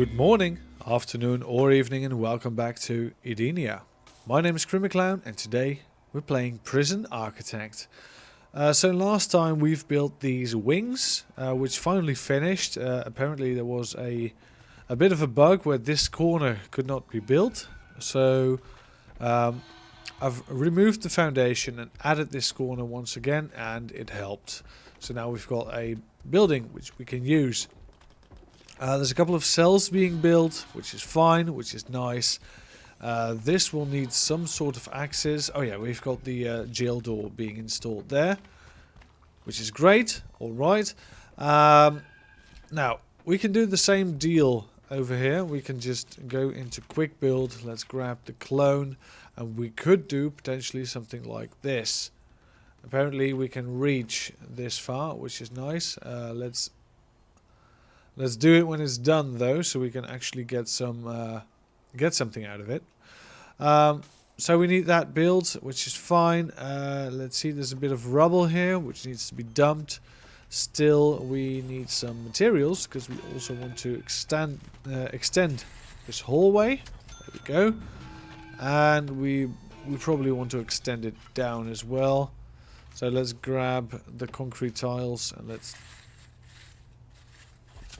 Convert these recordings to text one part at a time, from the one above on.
Good morning, afternoon or evening and welcome back to Edenia. My name is Clown and today we're playing Prison Architect. So last time we've built these wings, which finally finished. Apparently there was a bit of a bug where this corner could not be built. So I've removed the foundation and added this corner once again and it helped. So now we've got a building which we can use. There's a couple of cells being built, which is fine, which is nice. This will need some sort of access. Oh yeah, we've got the jail door being installed there, which is great. Alright. Now, we can do the same deal over here. We can just go into quick build. Let's grab the clone. And we could do potentially something like this. Apparently we can reach this far, which is nice. Let's do it when it's done though, so we can actually get something out of it. So we need that build, which is fine. Let's see, there's a bit of rubble here, which needs to be dumped. Still, we need some materials because we also want to extend this hallway. There we go. And we probably want to extend it down as well. So let's grab the concrete tiles and let's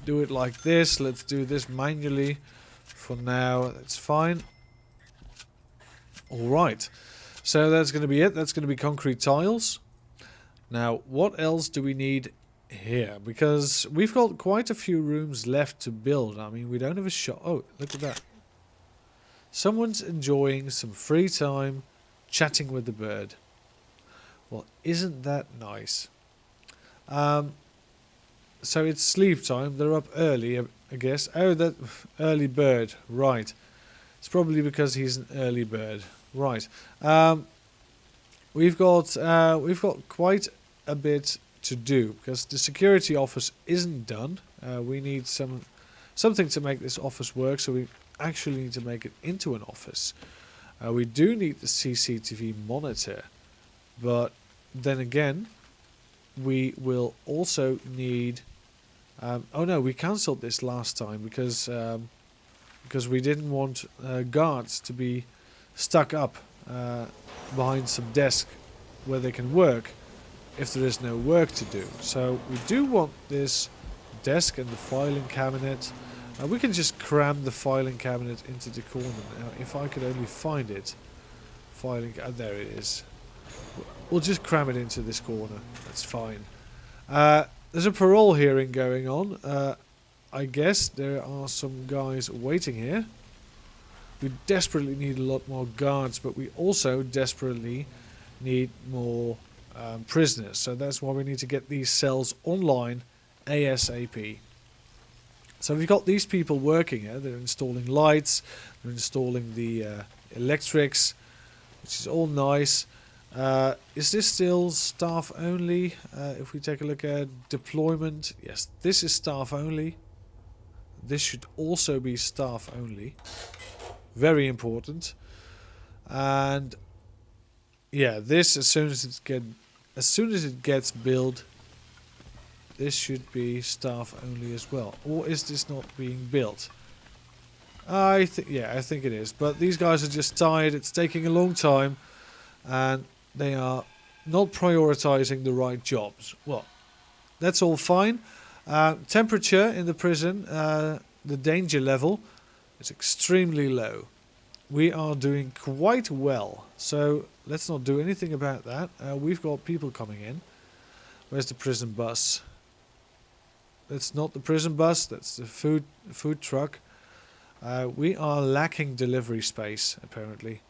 do it like this. Let's do this manually for now. That's fine. Alright. So that's going to be it. That's going to be concrete tiles. Now, what else do we need here? Because we've got quite a few rooms left to build. I mean, we don't have a shop. Oh, look at that. Someone's enjoying some free time chatting with the bird. Well, isn't that nice? So it's sleep time. They're up early, I guess. Oh, that early bird. Right. It's probably because he's an early bird. Right. We've got quite a bit to do because the security office isn't done. We need something to make this office work. So we actually need to make it into an office. We do need the CCTV monitor, but then again, we will also need. Oh no, we cancelled this last time because we didn't want guards to be stuck up behind some desk where they can work if there is no work to do. So we do want this desk and the filing cabinet. We can just cram the filing cabinet into the corner now. If I could only find it. There it is. We'll just cram it into this corner. That's fine. There's a parole hearing going on. I guess there are some guys waiting here. We desperately need a lot more guards, but we also desperately need more prisoners. So that's why we need to get these cells online ASAP. So we've got these people working here. They're installing lights. They're installing the electrics, which is all nice. Is this still staff only? If we take a look at deployment, yes, this is staff only. This should also be staff only. Very important. And yeah, this as soon as it gets built, this should be staff only as well. Or is this not being built? I think it is. But these guys are just tired. It's taking a long time, and they are not prioritizing the right jobs. Well, that's all fine. Temperature in the prison, the danger level is extremely low. We are doing quite well. So let's not do anything about that. We've got people coming in. Where's the prison bus? That's not the prison bus. That's the food truck. We are lacking delivery space, apparently.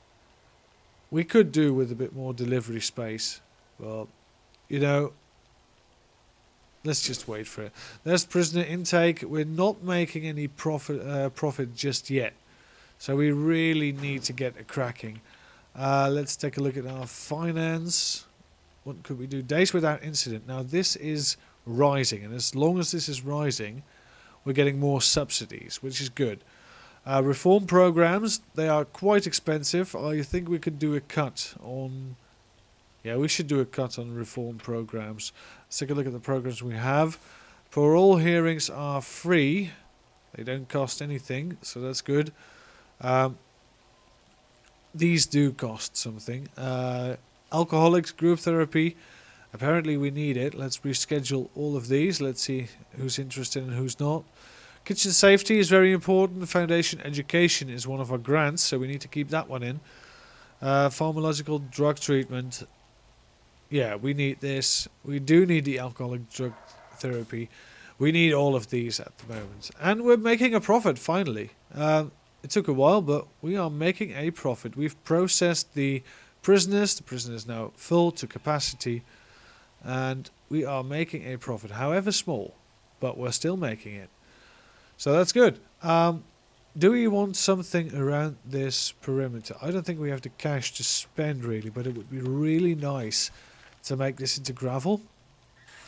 We could do with a bit more delivery space. Well, you know, let's just wait for it. There's prisoner intake. We're not making any profit just yet. So we really need to get a cracking. Let's take a look at our finance. What could we do? Days without incident. Now this is rising. And as long as this is rising, we're getting more subsidies, which is good. Reform programs, they are quite expensive. I think we could do a cut on... Yeah, we should do a cut on reform programs. Let's take a look at the programs we have. Parole hearings are free. They don't cost anything, so that's good. Um, these do cost something. Alcoholics group therapy. Apparently we need it. Let's reschedule all of these. Let's see who's interested and who's not. Kitchen safety is very important. Foundation education is one of our grants, so we need to keep that one in. Pharmacological drug treatment. Yeah, we need this. We do need the alcoholic drug therapy. We need all of these at the moment. And we're making a profit, finally. It took a while, but we are making a profit. We've processed the prisoners. The prison is now full to capacity. And we are making a profit, however small. But we're still making it. So that's good. Do we want something around this perimeter? I don't think we have the cash to spend, really. But it would be really nice to make this into gravel.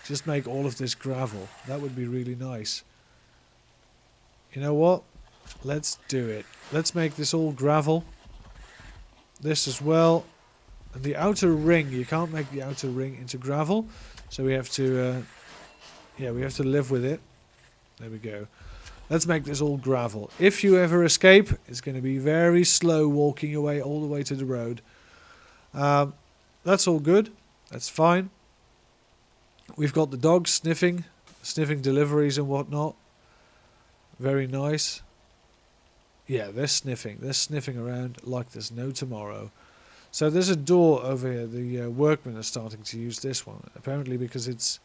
Just make all of this gravel. That would be really nice. You know what? Let's do it. Let's make this all gravel. This as well. And the outer ring, you can't make the outer ring into gravel. So we have to, we have to live with it. There we go. Let's make this all gravel. If you ever escape, it's going to be very slow walking away all the way to the road. That's all good. That's fine. We've got the dogs sniffing deliveries and whatnot. Very nice. Yeah, they're sniffing. They're sniffing around like there's no tomorrow. So there's a door over here. The workmen are starting to use this one. Apparently because it's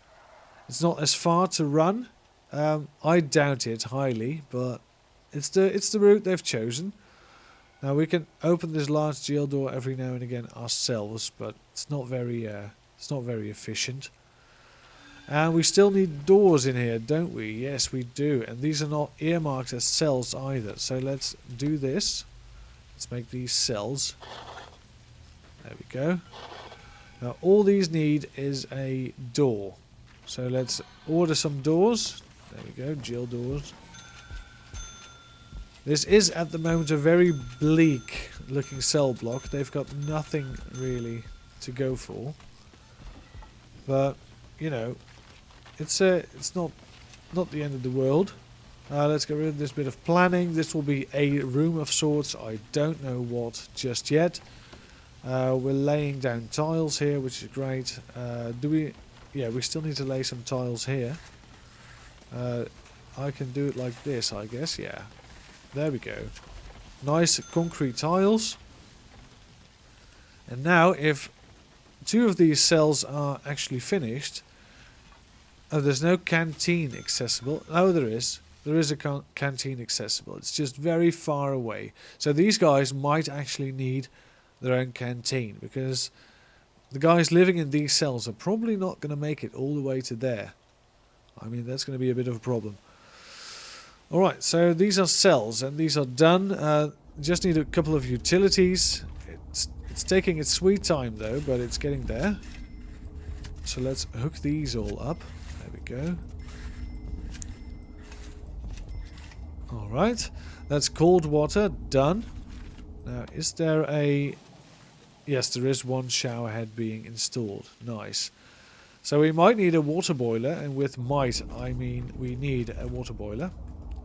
not as far to run. I doubt it highly, but it's the route they've chosen. Now we can open this large jail door every now and again ourselves, but it's not very efficient. And we still need doors in here, don't we? Yes, we do. And these are not earmarked as cells either. So let's do this. Let's make these cells. There we go. Now all these need is a door. So let's order some doors. There we go, jail doors. This is at the moment a very bleak looking cell block. They've got nothing really to go for. But, you know, it's not the end of the world. Let's get rid of this bit of planning. This will be a room of sorts. I don't know what just yet. We're laying down tiles here, which is great. Yeah, we still need to lay some tiles here. I can do it like this, I guess. Yeah, there we go. Nice concrete tiles. And now, if 2 of these cells are actually finished, there's no canteen accessible. Oh, there is. There is a canteen accessible. It's just very far away. So these guys might actually need their own canteen, because the guys living in these cells are probably not going to make it all the way to there. I mean, that's going to be a bit of a problem. Alright, so these are cells, and these are done. Just need a couple of utilities. It's taking its sweet time, though, but it's getting there. So let's hook these all up. There we go. Alright, that's cold water, done. Now, is there a... Yes, there is one shower head being installed. Nice. So we might need a water boiler, and with might, I mean we need a water boiler.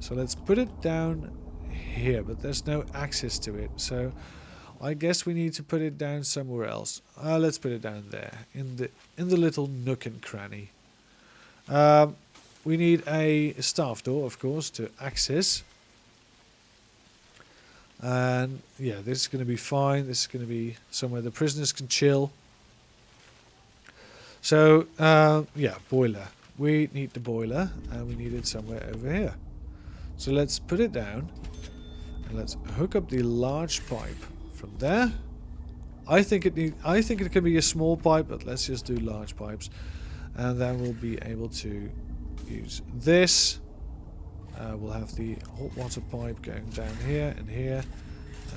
So let's put it down here, but there's no access to it. So I guess we need to put it down somewhere else. Let's put it down there, in the little nook and cranny. We need a staff door, of course, to access. And yeah, this is going to be fine. This is going to be somewhere the prisoners can chill. So yeah, boiler. We need the boiler, and we need it somewhere over here. So let's put it down, and let's hook up the large pipe from there. I think it can be a small pipe, but let's just do large pipes, and then we'll be able to use this. We'll have the hot water pipe going down here and here,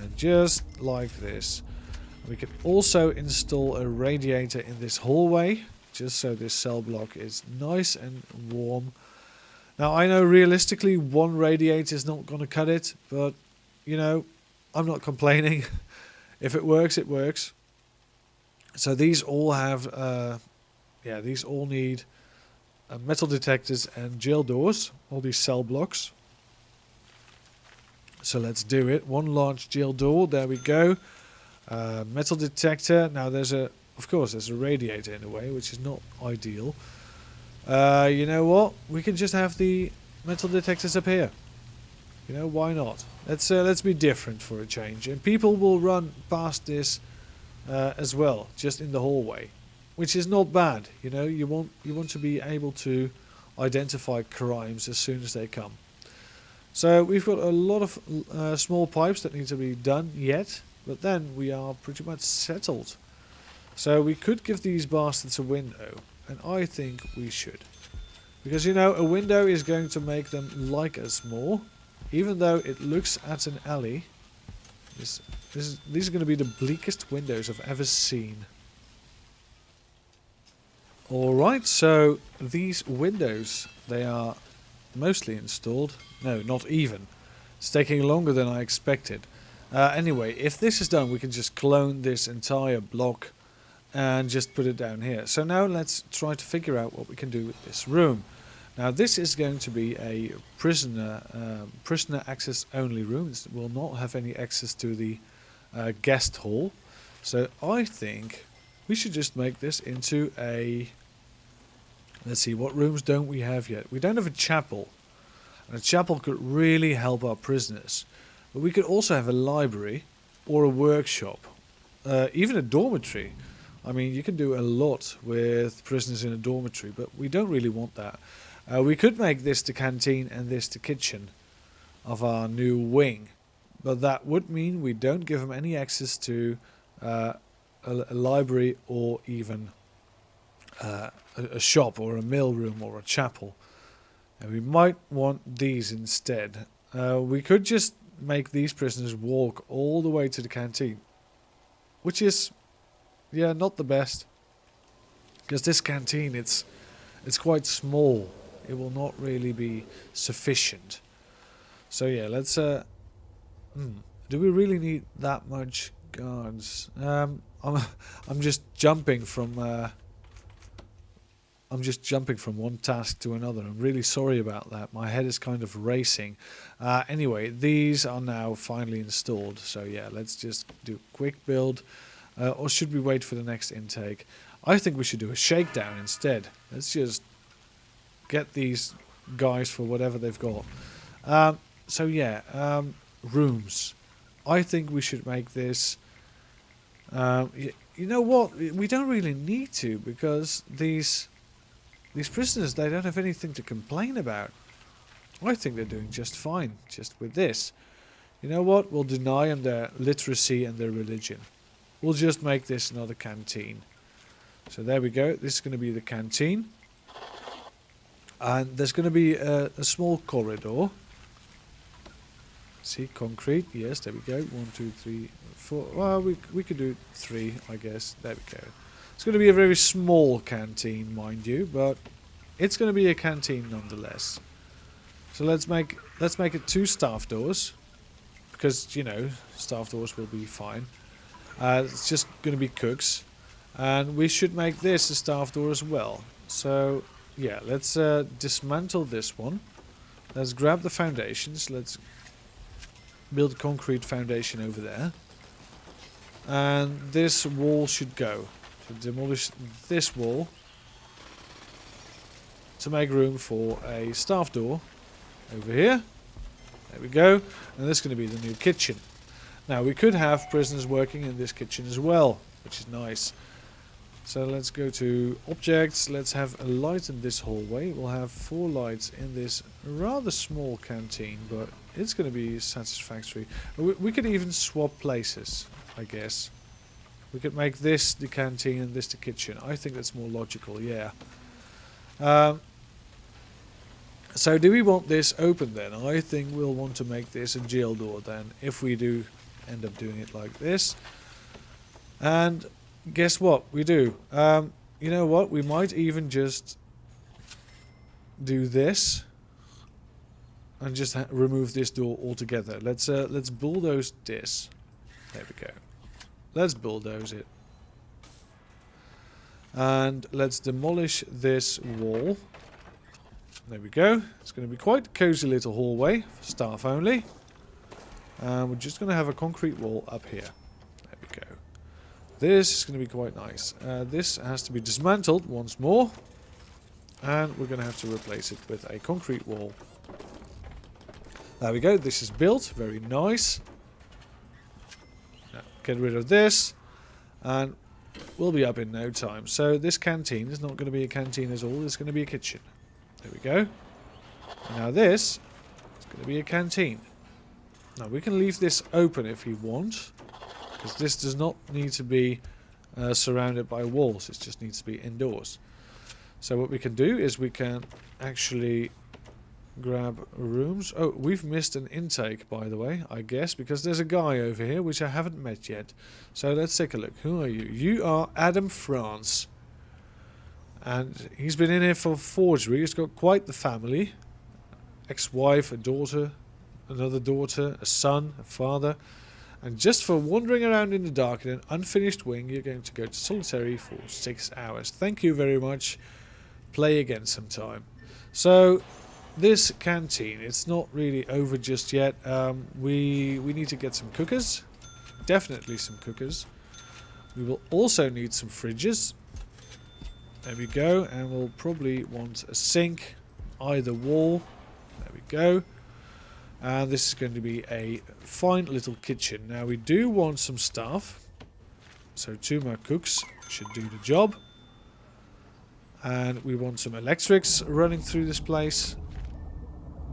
and just like this. We can also install a radiator in this hallway, just so this cell block is nice and warm. Now, I know realistically one radiator is not going to cut it, but, you know, I'm not complaining. If it works, it works. So these all have, these all need metal detectors and jail doors, all these cell blocks. So let's do it. One large jail door. There we go. Metal detector. Now of course, there's a radiator in a way, which is not ideal. You know what? We can just have the metal detectors up here. You know, why not? Let's be different for a change. And people will run past this as well, just in the hallway, which is not bad. You know, you want to be able to identify crimes as soon as they come. So we've got a lot of small pipes that need to be done yet, but then we are pretty much settled. So we could give these bastards a window, and I think we should. Because, you know, a window is going to make them like us more, even though it looks at an alley. These are going to be the bleakest windows I've ever seen. Alright, so these windows, they are mostly installed. No, not even. It's taking longer than I expected. Anyway, if this is done, we can just clone this entire block and just put it down here. So now let's try to figure out what we can do with this room. Now this is going to be a prisoner access only room. It will not have any access to the guest hall. So I think we should just make this into a... Let's see, what rooms don't we have yet? We don't have a chapel. And a chapel could really help our prisoners. But we could also have a library or a workshop. Even a dormitory. I mean, you can do a lot with prisoners in a dormitory, but we don't really want that. We could make this the canteen and this the kitchen of our new wing. But that would mean we don't give them any access to a library or even a shop or a mill room or a chapel. And we might want these instead. We could just make these prisoners walk all the way to the canteen. Which is, yeah, not the best. Because this canteen, it's quite small. It will not really be sufficient. So yeah, let's... do we really need that much guards? I'm just jumping from... I'm just jumping from one task to another. I'm really sorry about that. My head is kind of racing. Anyway, these are now finally installed. So yeah, let's just do a quick build. Or should we wait for the next intake? I think we should do a shakedown instead. Let's just get these guys for whatever they've got. So yeah, rooms. I think we should make this... you know what? We don't really need to, because these prisoners, they don't have anything to complain about. I think they're doing just fine, just with this. You know what? We'll deny them their literacy and their religion. We'll just make this another canteen. So there we go. This is going to be the canteen. And there's going to be a small corridor. See, concrete. Yes, there we go. 1, 2, 3, 4. Well, we could do 3, I guess. There we go. It's going to be a very small canteen, mind you, but it's going to be a canteen nonetheless. So let's make it 2 staff doors, because, you know, staff doors will be fine. It's just going to be cooks, and we should make this a staff door as well. So yeah, let's dismantle this one. Let's grab the foundations. Let's build a concrete foundation over there, and this wall should go. To demolish this wall to make room for a staff door over here. There we go. And this is going to be the new kitchen. Now we could have prisoners working in this kitchen as well, which is nice. So let's go to objects. Let's have a light in this hallway. We'll have 4 lights in this rather small canteen, but it's going to be satisfactory. We could even swap places, I guess. We could make this the canteen and this the kitchen. I think that's more logical, yeah. So do we want this open then? I think we'll want to make this a jail door then, if we do end up doing it like this. And guess what? We do. You know what? We might even just do this and just remove this door altogether. Let's bulldoze this. There we go. Let's bulldoze it. And let's demolish this wall. There we go. It's going to be quite a cozy little hallway for staff only. We're just going to have a concrete wall up here. There we go. This is going to be quite nice. This has to be dismantled once more. And we're going to have to replace it with a concrete wall. There we go. This is built. Very nice. Now, get rid of this. And we'll be up in no time. So this canteen is not going to be a canteen at all. It's going to be a kitchen. There we go. And now this is going to be a canteen. Now we can leave this open if you want. Because this does not need to be surrounded by walls. It just needs to be indoors. So what we can do is we can actually grab rooms. Oh, we've missed an intake, by the way, I guess, because there's a guy over here which I haven't met yet. So let's take a look. Who are you? You are Adam France. And he's been in here for forgery. He's got quite the family. Ex-wife, a daughter, another daughter, a son, a father. And just for wandering around in the dark in an unfinished wing, you're going to go to solitary for 6 hours. Thank you very much. Play again sometime. So this canteen, it's not really over just yet. We need to get some cookers. Definitely some cookers. We will also need some fridges. There we go. And we'll probably want a sink, either wall. There we go. And this is going to be a fine little kitchen. Now we do want some stuff. So 2 more cooks should do the job. And we want some electrics running through this place.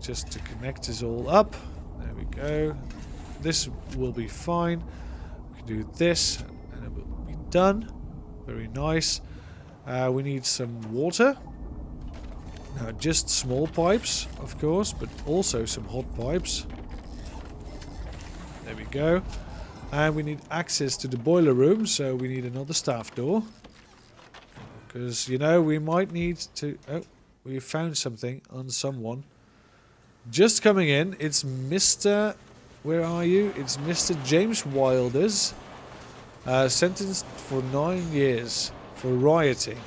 Just to connect this all up. There we go. This will be fine. We can do this and it will be done. Very nice. We need some water. Now just small pipes, of course, but also some hot pipes. There we go. And we need access to the boiler room, so we need another staff door. Because, you know, we might need to... Oh, we found something on someone. Just coming in, it's Mr... Where are you? It's Mr. James Wilders. Sentenced for 9 years for rioting.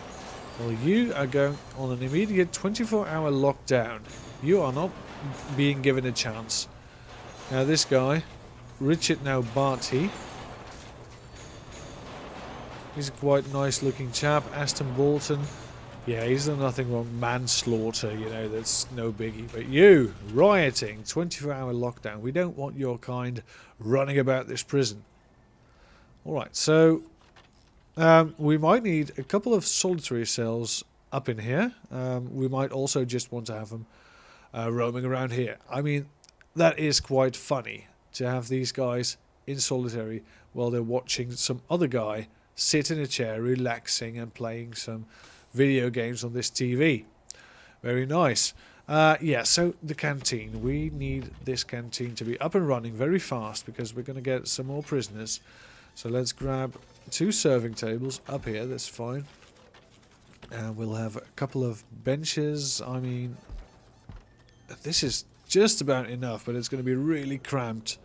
Well, you are going on an immediate 24-hour lockdown. You are not being given a chance. Now this guy, Richard now Barty. He's a quite nice looking chap. Aston Bolton. Yeah, he's done nothing wrong. Manslaughter, you know, that's no biggie. But you, rioting, 24-hour lockdown. We don't want your kind running about this prison. Alright, so... we might need a couple of solitary cells up in here. We might also just want to have them roaming around here. I mean, that is quite funny to have these guys in solitary while they're watching some other guy sit in a chair relaxing and playing some video games on this TV. Very nice. Yeah, so the canteen. We need this canteen to be up and running very fast because we're going to get some more prisoners. So let's grab 2 serving tables up here, that's fine. And we'll have a couple of benches. I mean, this is just about enough, but it's going to be really cramped.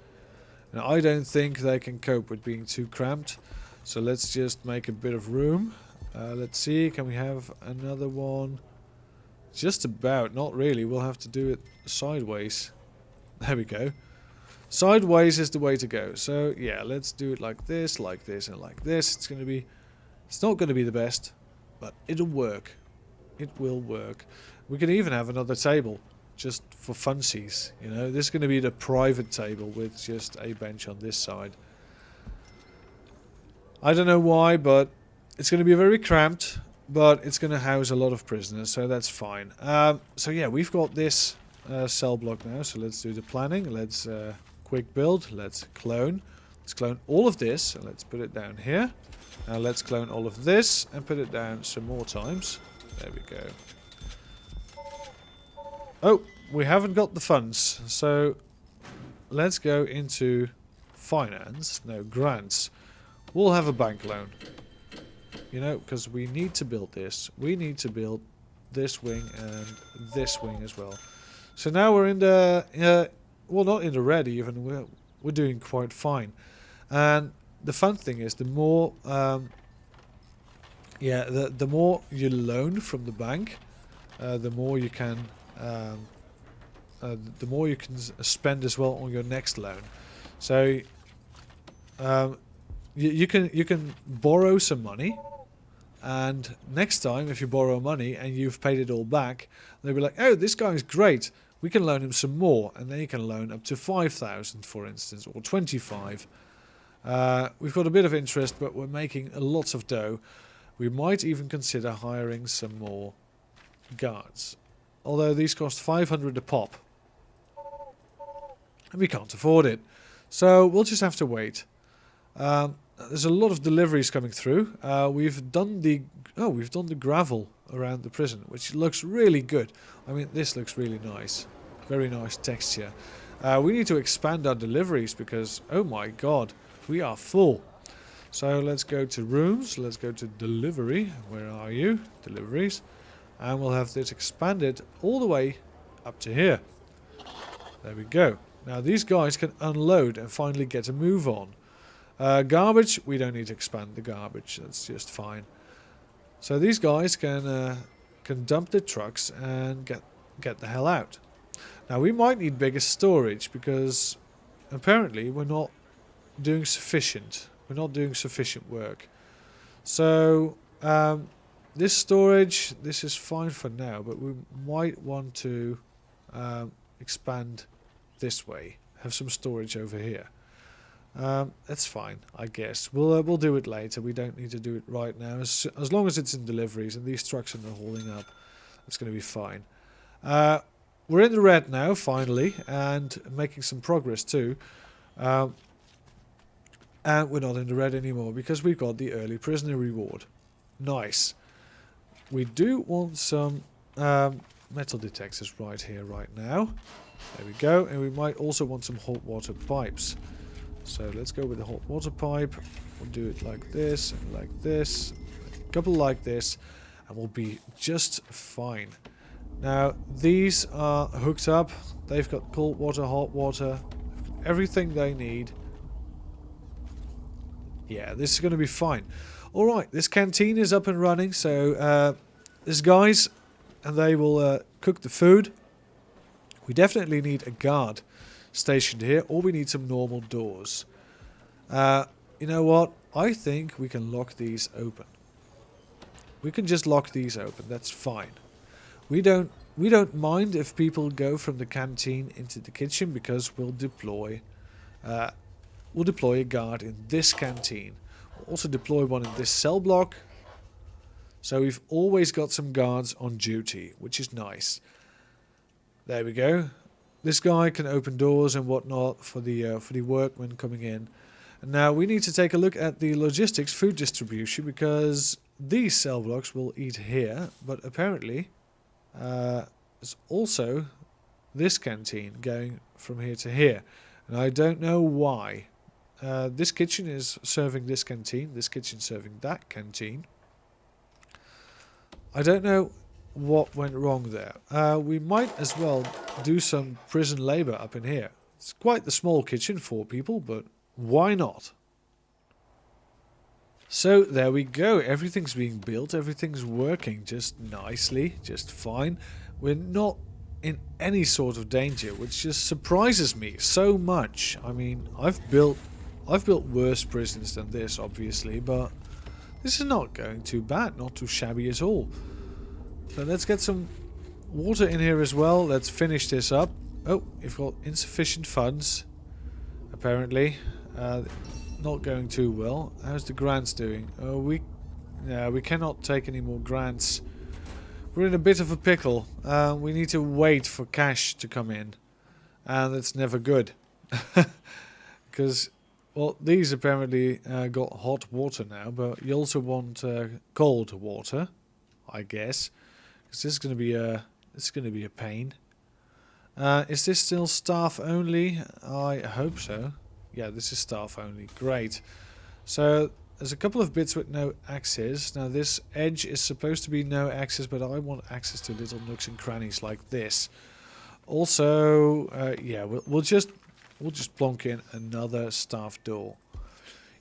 Now, I don't think they can cope with being too cramped. So let's just make a bit of room. Let's see, can we have another one? Just about, not really. We'll have to do it sideways. There we go. Sideways is the way to go. So yeah, let's do it like this, and like this. It's not going to be the best, but it'll work. It will work. We can even have another table just for funsies, you know. This is going to be the private table with just a bench on this side. I don't know why, but it's going to be very cramped, but it's going to house a lot of prisoners, so that's fine. So yeah, we've got this cell block now, so let's do the planning. Let's quick build. Let's clone. Let's clone all of this, and let's put it down here. Now let's clone all of this and put it down some more times. There we go. Oh, we haven't got the funds, so let's go into finance. No, grants. We'll have a bank loan. You know, because we need to build this. We need to build this wing and this wing as well. So now we're in the... well, not in the red even. We're doing quite fine. And the fun thing is, the more... the more you loan from the bank, the more you can... the more you can spend as well on your next loan. So you can borrow some money, and next time if you borrow money and you've paid it all back, they'll be like, oh, this guy's great, we can loan him some more, and then you can loan up to 5,000 for instance, or 25. We've got a bit of interest, but we're making lots of dough. We might even consider hiring some more guards, although these cost 500 a pop and we can't afford it, so we'll just have to wait. There's a lot of deliveries coming through. We've done the gravel around the prison, which looks really good. I mean, this looks really nice, very nice texture. We need to expand our deliveries because, oh my god, we are full. So let's go to rooms, let's go to delivery. Where are you? Deliveries. And we'll have this expanded all the way up to here. There we go. Now these guys can unload and finally get a move on. Garbage, we don't need to expand the garbage, that's just fine. So these guys can dump the trucks and get the hell out. Now we might need bigger storage because apparently we're not doing sufficient. We're not doing sufficient work. So this storage, this is fine for now, but we might want to expand this way. Have some storage over here. That's fine, I guess. We'll do it later. We don't need to do it right now. As long as it's in deliveries and these trucks are not holding up, it's going to be fine. We're in the red now, finally, and making some progress too. And we're not in the red anymore because we've got the early prisoner reward. Nice. We do want some metal detectors right here, right now. There we go. And we might also want some hot water pipes. So let's go with the hot water pipe. We'll do it like this and like this. A couple like this. And we'll be just fine. Now, these are hooked up. They've got cold water, hot water. Everything they need. Yeah, this is going to be fine. Alright, this canteen is up and running. So, there's guys. And they will cook the food. We definitely need a guard stationed here, or we need some normal doors. You know what? I think we can lock these open. We can just lock these open. That's fine. We don't mind if people go from the canteen into the kitchen because we'll deploy a guard in this canteen. We'll also deploy one in this cell block. So we've always got some guards on duty, which is nice. There we go. This guy can open doors and whatnot for the workmen coming in. And now we need to take a look at the logistics food distribution because these cell blocks will eat here, but apparently there's also this canteen going from here to here. And I don't know why. This kitchen is serving this canteen, this kitchen serving that canteen. I don't know what went wrong there. We might as well do some prison labor up in here. It's quite the small kitchen, 4 people, but why not? So there we go. Everything's being built. Everything's working just nicely, just fine. We're not in any sort of danger, which just surprises me so much. I mean, I've built worse prisons than this, obviously, but this is not going too bad, not too shabby at all. So let's get some water in here as well. Let's finish this up. Oh, we've got insufficient funds, apparently. Not going too well. How's the grants doing? Oh, we cannot take any more grants. We're in a bit of a pickle. We need to wait for cash to come in, and that's never good. Because, well, these apparently got hot water now, but you also want cold water, I guess. Because this is going to be a pain. Is this still staff only? I hope so. Yeah, this is staff only. Great. So there's a couple of bits with no access. Now this edge is supposed to be no access, but I want access to little nooks and crannies like this. Also, yeah, we'll just plonk in another staff door.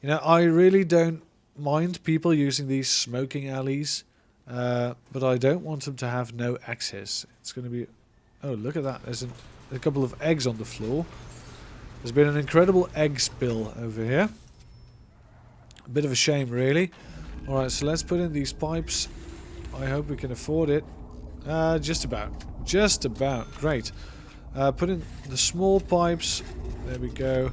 You know, I really don't mind people using these smoking alleys. But I don't want them to have no access. It's going to be... Oh, look at that. There's a couple of eggs on the floor. There's been an incredible egg spill over here. A bit of a shame, really. Alright, so let's put in these pipes. I hope we can afford it. Just about. Just about. Great. Put in the small pipes. There we go.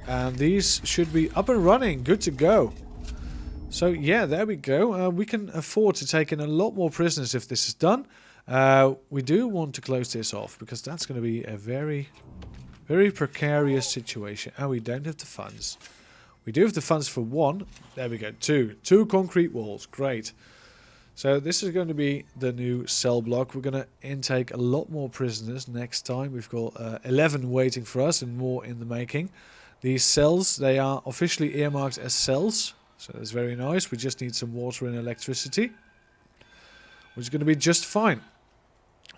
And these should be up and running. Good to go. So, yeah, there we go. We can afford to take in a lot more prisoners if this is done. We do want to close this off because that's going to be a very, very precarious situation. And we don't have the funds. We do have the funds for one. There we go. Two concrete walls. Great. So this is going to be the new cell block. We're going to intake a lot more prisoners next time. We've got 11 waiting for us and more in the making. These cells, they are officially earmarked as cells. So that's very nice. We just need some water and electricity, which is going to be just fine.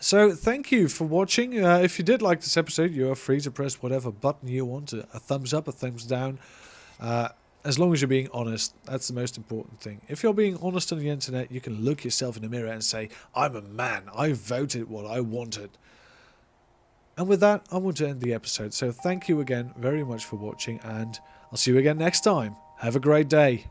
So thank you for watching. If you did like this episode, you are free to press whatever button you want. A thumbs up, a thumbs down. As long as you're being honest, that's the most important thing. If you're being honest on the internet, you can look yourself in the mirror and say, I'm a man, I voted what I wanted. And with that, I want to end the episode. So thank you again very much for watching, and I'll see you again next time. Have a great day.